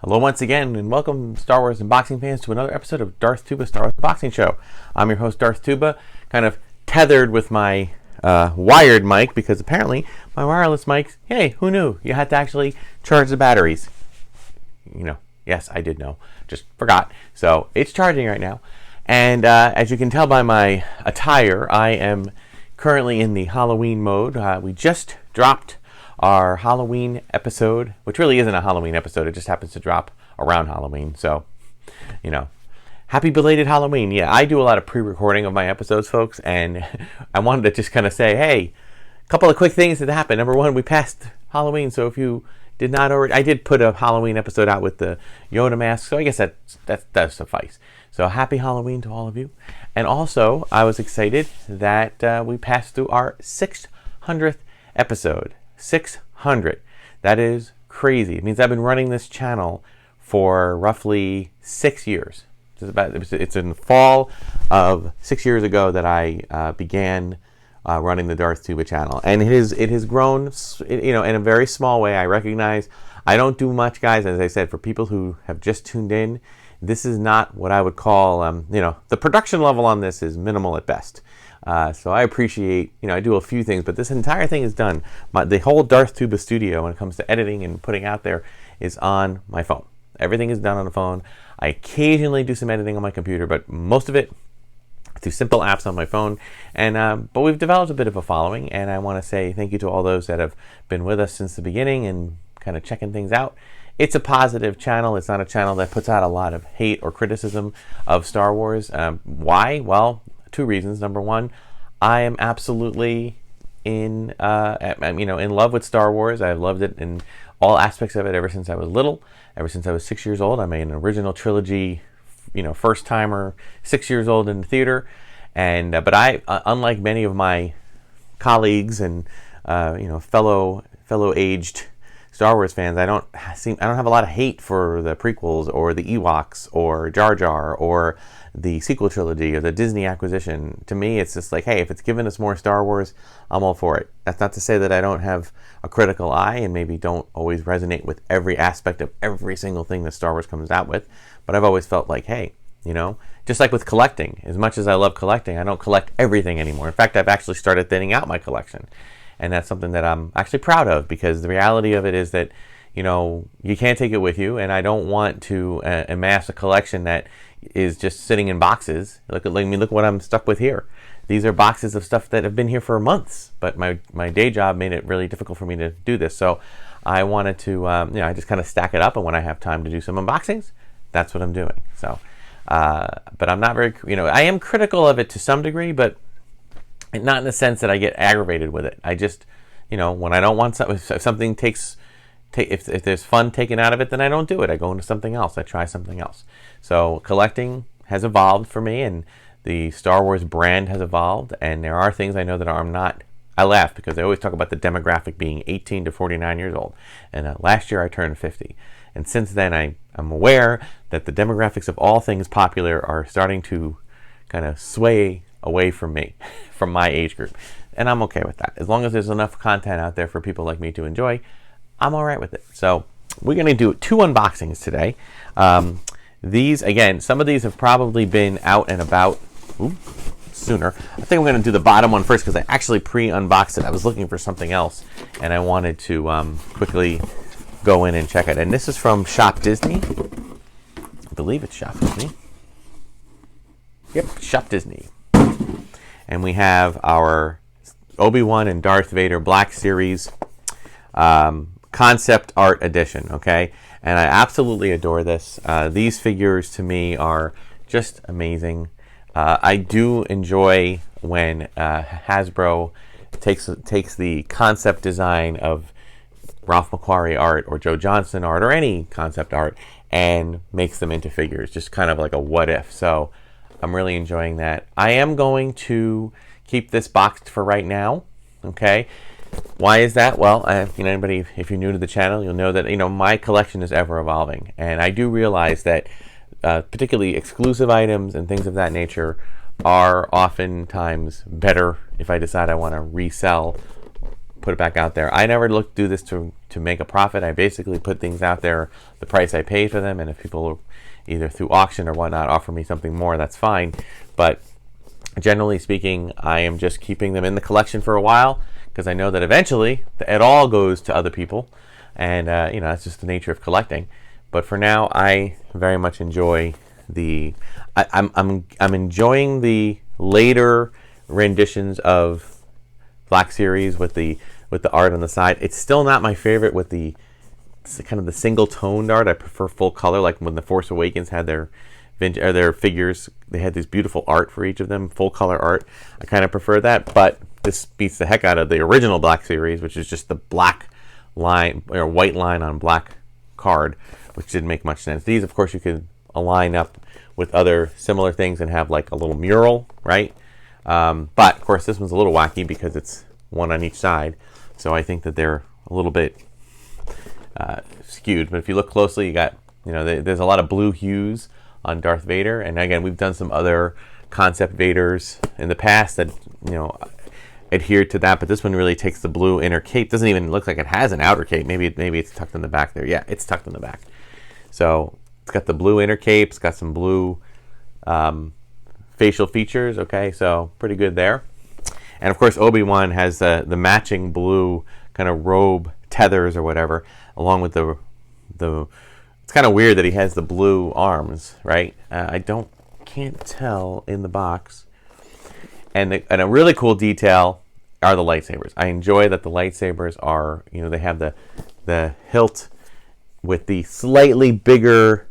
Hello once again, and welcome Star Wars unboxing fans to another episode of Darth Tuba Star Wars Unboxing Show. I'm your host Darth Tuba, kind of tethered with my wired mic because apparently my wireless mics, hey, who knew? You had to actually charge the batteries. You know, yes, I did know, just forgot. So it's charging right now. And as you can tell by my attire, I am currently in the Halloween mode. We just dropped our Halloween episode, which really isn't a Halloween episode. It just happens to drop around Halloween. So, you know, happy belated Halloween. Yeah, I do a lot of pre-recording of my episodes, folks, and I wanted to just kind of say, hey, a couple of quick things that happened. Number one, we passed Halloween, so if you did not already, I did put a Halloween episode out with the Yoda mask, so I guess that does suffice. So happy Halloween to all of you. And also, I was excited that we passed through our 600th episode. 600. That is crazy. It means I've been running this channel for roughly 6 years. It's in the fall of 6 years ago that I began running the Darth Tuba channel, and it has grown, you know, in a very small way. I recognize I don't do much, guys. As I said, for people who have just tuned in, this is not what I would call, you know, the production level on this is minimal at best. So I appreciate, you know, I do a few things, but this entire thing is done. The whole Darth Tuba studio, when it comes to editing and putting out there, is on my phone. Everything is done on the phone. I occasionally do some editing on my computer, but most of it through simple apps on my phone. And but we've developed a bit of a following, and I want to say thank you to all those that have been with us since the beginning and kind of checking things out. It's a positive channel. It's not a channel that puts out a lot of hate or criticism of Star Wars. Why? Well, two reasons. Number one, I am absolutely in love with Star Wars. I've loved it in all aspects of it ever since I was little. Ever since I was 6 years old, I made an original trilogy, you know, first timer, 6 years old in the theater. And but I, unlike many of my colleagues and fellow aged Star Wars fans, I don't have a lot of hate for the prequels or the Ewoks or Jar Jar or the sequel trilogy or the Disney acquisition. To me, it's just like, hey, if it's giving us more Star Wars, I'm all for it. That's not to say that I don't have a critical eye and maybe don't always resonate with every aspect of every single thing that Star Wars comes out with, but I've always felt like, hey, you know, just like with collecting, as much as I love collecting, I don't collect everything anymore. In fact, I've actually started thinning out my collection, and that's something that I'm actually proud of, because the reality of it is that, you know, you can't take it with you, and I don't want to amass a collection that is just sitting in boxes. Look what I'm stuck with here. These are boxes of stuff that have been here for months, but my day job made it really difficult for me to do this. So I wanted to, I just kind of stack it up, and when I have time to do some unboxings, that's what I'm doing. So, but I'm not very, I am critical of it to some degree, but not in the sense that I get aggravated with it. I just, when I don't want something, if something if there's fun taken out of it, then I don't do it. I go into something else. I try something else. So collecting has evolved for me, and the Star Wars brand has evolved, and there are things I know that I'm not. I laugh because they always talk about the demographic being 18 to 49 years old, and last year I turned 50. And since then, I'm aware that the demographics of all things popular are starting to kind of sway away from me, from my age group. And I'm okay with that. As long as there's enough content out there for people like me to enjoy, I'm all right with it. So we're going to do 2 unboxings today. These, again, some of these have probably been out and about sooner. I think I'm going to do the bottom one first because I actually pre-unboxed it. I was looking for something else, and I wanted to quickly go in and check it. And this is from Shop Disney. I believe it's Shop Disney. Yep, Shop Disney. And we have our Obi-Wan and Darth Vader Black Series concept art edition, okay? And I absolutely adore this. These figures to me are just amazing. I do enjoy when Hasbro takes the concept design of Ralph McQuarrie art or Joe Johnston art or any concept art and makes them into figures, just kind of like a what if. So I'm really enjoying that. I am going to keep this boxed for right now, okay? Why is that? Well, anybody, if you're new to the channel, you'll know that, my collection is ever evolving. And I do realize that particularly exclusive items and things of that nature are oftentimes better if I decide I want to resell, put it back out there. I never do this to make a profit. I basically put things out there, the price I paid for them, and if people either through auction or whatnot offer me something more, that's fine. But generally speaking, I am just keeping them in the collection for a while because I know that eventually it all goes to other people, and that's just the nature of collecting. But for now, I very much enjoy I'm enjoying the later renditions of Black Series with the art on the side. It's still not my favorite with the kind of the single toned art. I prefer full color, like when the Force Awakens had their figures. They had this beautiful art for each of them, full color art. I kind of prefer that, but this beats the heck out of the original Black Series, which is just the black line or white line on black card, which didn't make much sense. These, of course, you could align up with other similar things and have like a little mural, right? But of course, this one's a little wacky because it's one on each side, so I think that they're a little bit skewed. But if you look closely, you got there's a lot of blue hues on Darth Vader, and again, we've done some other concept Vaders in the past that adhered to that, but this one really takes the blue inner cape. Doesn't even look like it has an outer cape. Maybe it's tucked in the back there. Yeah, it's tucked in the back. So it's got the blue inner cape. It's got some blue facial features. Okay, so pretty good there. And of course, Obi-Wan has the matching blue kind of robe tethers or whatever, along with the. It's kind of weird that he has the blue arms, right? I can't tell in the box. And a really cool detail are the lightsabers. I enjoy that the lightsabers are, they have the hilt with the slightly bigger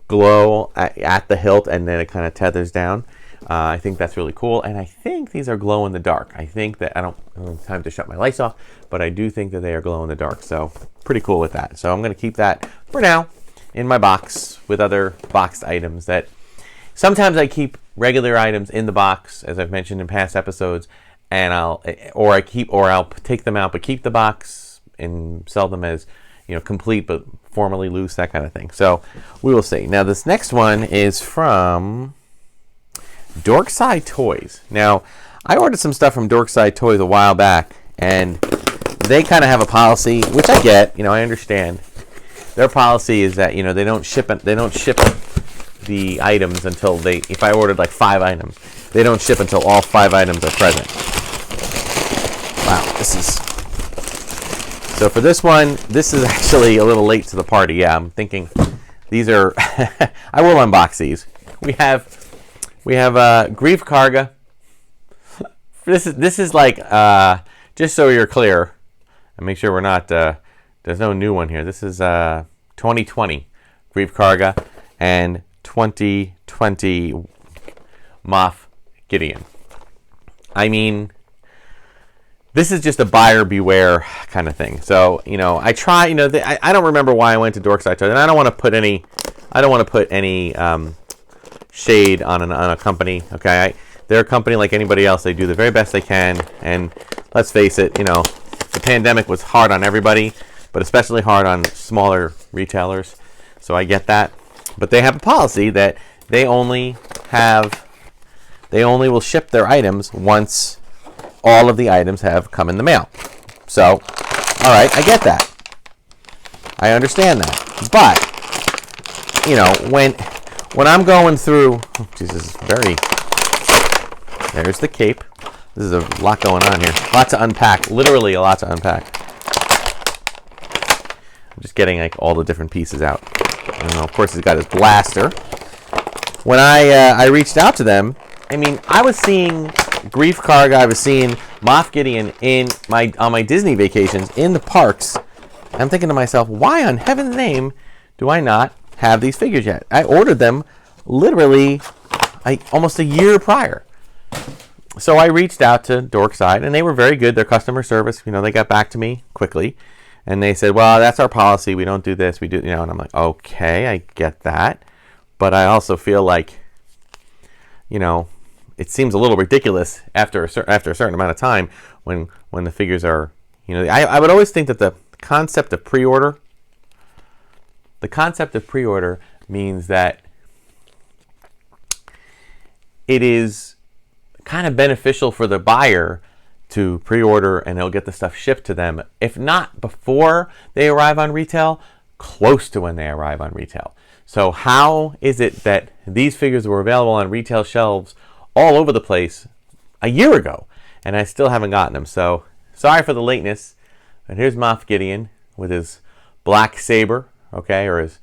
glow at the hilt, and then it kind of tethers down. I think that's really cool, and I think these are glow in the dark. I think that I don't have time to shut my lights off, but I do think that they are glow in the dark. So pretty cool with that. So I'm going to keep that for now in my box with other boxed items that sometimes I keep regular items in the box, as I've mentioned in past episodes, and I'll take them out, but keep the box and sell them as complete but formally loose, that kind of thing. So we will see. Now this next one is from Dorkside Toys. Now I ordered some stuff from Dorkside Toys a while back, and they kind of have a policy, which I get. I understand. Their policy is that they don't ship the items until if I ordered like 5 items, they don't ship until all 5 items are present. Wow, so for this one, this is actually a little late to the party. Yeah, I'm thinking these are I will unbox these. We have Greef Karga. This is like just so you're clear, and make sure we're not there's no new one here. This is 2020 Greef Karga and 2020 Moff Gideon. I mean, this is just a buyer beware kind of thing. So I try. I don't remember why I went to Dorkside Toys, and I don't want to put any shade on a company. Okay, they're a company like anybody else. They do the very best they can, and let's face it. The pandemic was hard on everybody, but especially hard on smaller retailers. So I get that. But they have a policy that they only will ship their items once all of the items have come in the mail. So, all right, I get that. I understand that. But, when I'm going through, Jesus, there's the cape. This is a lot going on here. Lot to unpack. Literally a lot to unpack. I'm just getting like all the different pieces out. And of course, he's got his blaster. When I reached out to them, I was seeing Greef Karga, I was seeing Moff Gideon on my Disney vacations in the parks. I'm thinking to myself, why on heaven's name do I not have these figures yet? I ordered them literally almost a year prior. So I reached out to Dorkside, and they were very good. Their customer service, they got back to me quickly. And they said, well, that's our policy. We don't do this. We do, and I'm like, okay, I get that. But I also feel like, it seems a little ridiculous after a certain amount of time when the figures are, I would always think that the concept of pre-order means that it is kind of beneficial for the buyer to pre-order, and they'll get the stuff shipped to them, if not before they arrive on retail, close to when they arrive on retail. So how is it that these figures were available on retail shelves all over the place a year ago, and I still haven't gotten them? So sorry for the lateness. And here's Moff Gideon with his black saber, okay, or his,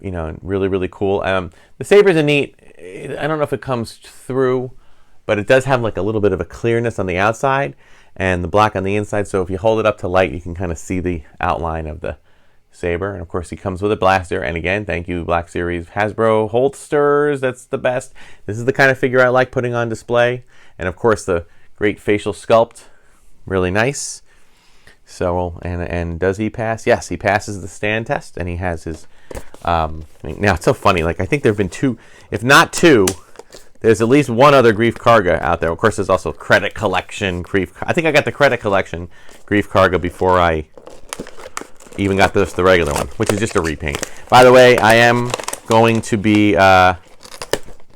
really, really cool. The saber's a neat, I don't know if it comes through, but it does have like a little bit of a clearness on the outside and the black on the inside. So if you hold it up to light, you can kind of see the outline of the saber. And of course, he comes with a blaster. And again, thank you, Black Series Hasbro holsters. That's the best. This is the kind of figure I like putting on display. And of course, the great facial sculpt, really nice. So, and does he pass? Yes, he passes the stand test, and he has his. Now it's so funny. Like, I think there have been two, if not two. There's at least one other Greef Karga out there. Of course, there's also Credit Collection Greef. I think I got the Credit Collection Greef Karga before I even got the regular one, which is just a repaint. By the way, I am going to be. I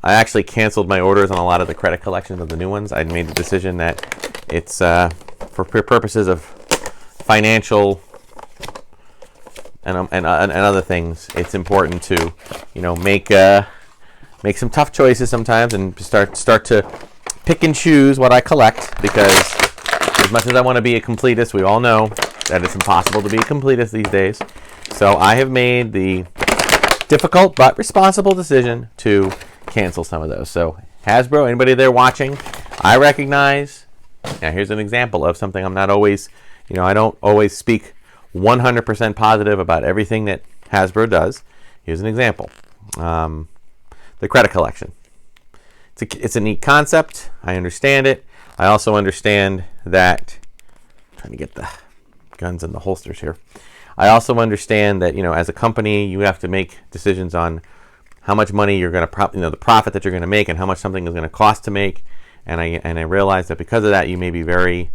actually canceled my orders on a lot of the Credit Collections of the new ones. I made the decision that it's for purposes of financial and other things. It's important to make some tough choices sometimes and start to pick and choose what I collect, because as much as I want to be a completist, we all know that it's impossible to be a completist these days. So I have made the difficult but responsible decision to cancel some of those. So Hasbro, anybody there watching, I recognize. Now here's an example of something I'm not always, I don't always speak 100% positive about everything that Hasbro does. Here's an example. The Credit Collection. It's a neat concept. I understand it. I also understand that, trying to get the guns and the holsters here. I also understand that, as a company, you have to make decisions on how much money you're going to, the profit that you're going to make, and how much something is going to cost to make. And I realize that because of that, you may be very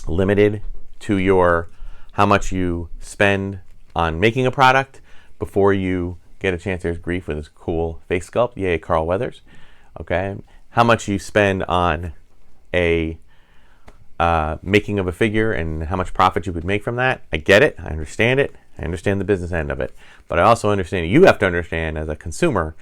limited to how much you spend on making a product before you get a chance. There's Greef with his cool face sculpt. Yay, Carl Weathers. Okay. How much you spend on a making of a figure and how much profit you would make from that. I get it. I understand it. I understand the business end of it. But I also understand, you have to understand as a consumer,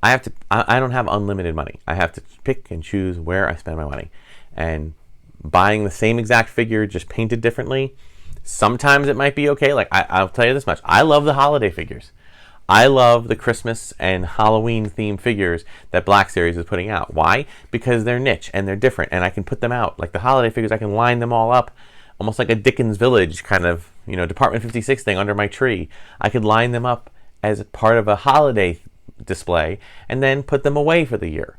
I don't have unlimited money. I have to pick and choose where I spend my money. And buying the same exact figure just painted differently, sometimes it might be okay. Like, I'll tell you this much. I love the holiday figures. I love the Christmas and Halloween themed figures that Black Series is putting out. Why? Because they're niche and they're different, and I can put them out. Like the holiday figures, I can line them all up almost like a Dickens Village kind of, Department 56 thing under my tree. I could line them up as part of a holiday display and then put them away for the year.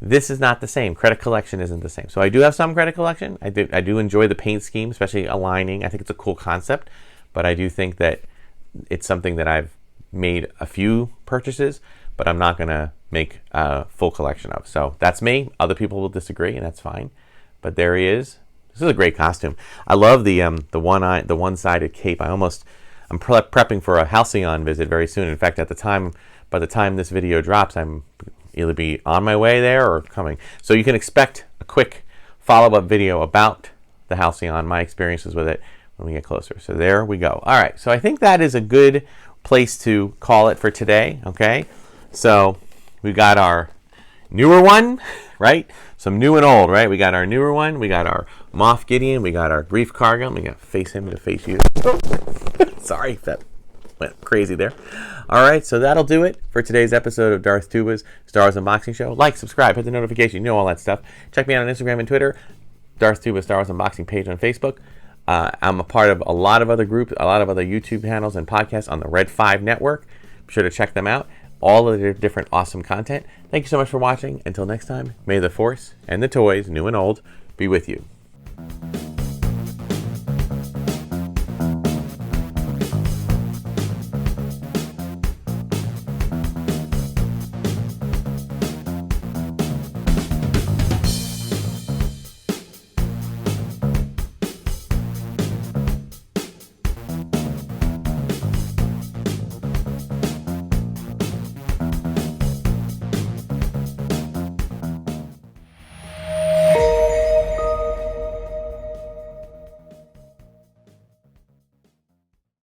This is not the same. Credit Collection isn't the same. So I do have some Credit Collection. I do enjoy the paint scheme, especially aligning. I think it's a cool concept, but I do think that it's something that I've made a few purchases, but I'm not going to make a full collection of. So that's me. Other people will disagree, and that's fine. But there he is. This is a great costume. I love the one-sided cape. I'm prepping for a Halcyon visit very soon. In fact, by the time this video drops, I'm either be on my way there or coming. So you can expect a quick follow-up video about the Halcyon, my experiences with it, when we get closer. So there we go. All right. So I think that is a good place to call it for today. Okay. So we got our newer one, right? Some new and old, right? We got our newer one. We got our Moff Gideon. We got our Greef Karga. We got to face him to face you. Sorry if that went crazy there. All right, so that'll do it for today's episode of Darth Tuba's Star Wars Unboxing Show. Like, subscribe, hit the notification, all that stuff. Check me out on Instagram and Twitter, Darth Tuba Star Wars Unboxing page on Facebook. I'm a part of a lot of other groups, a lot of other YouTube channels and podcasts on the Red 5 network. Be sure to check them out. All of their different awesome content. Thank you so much for watching. Until next time, may the Force and the toys, new and old, be with you.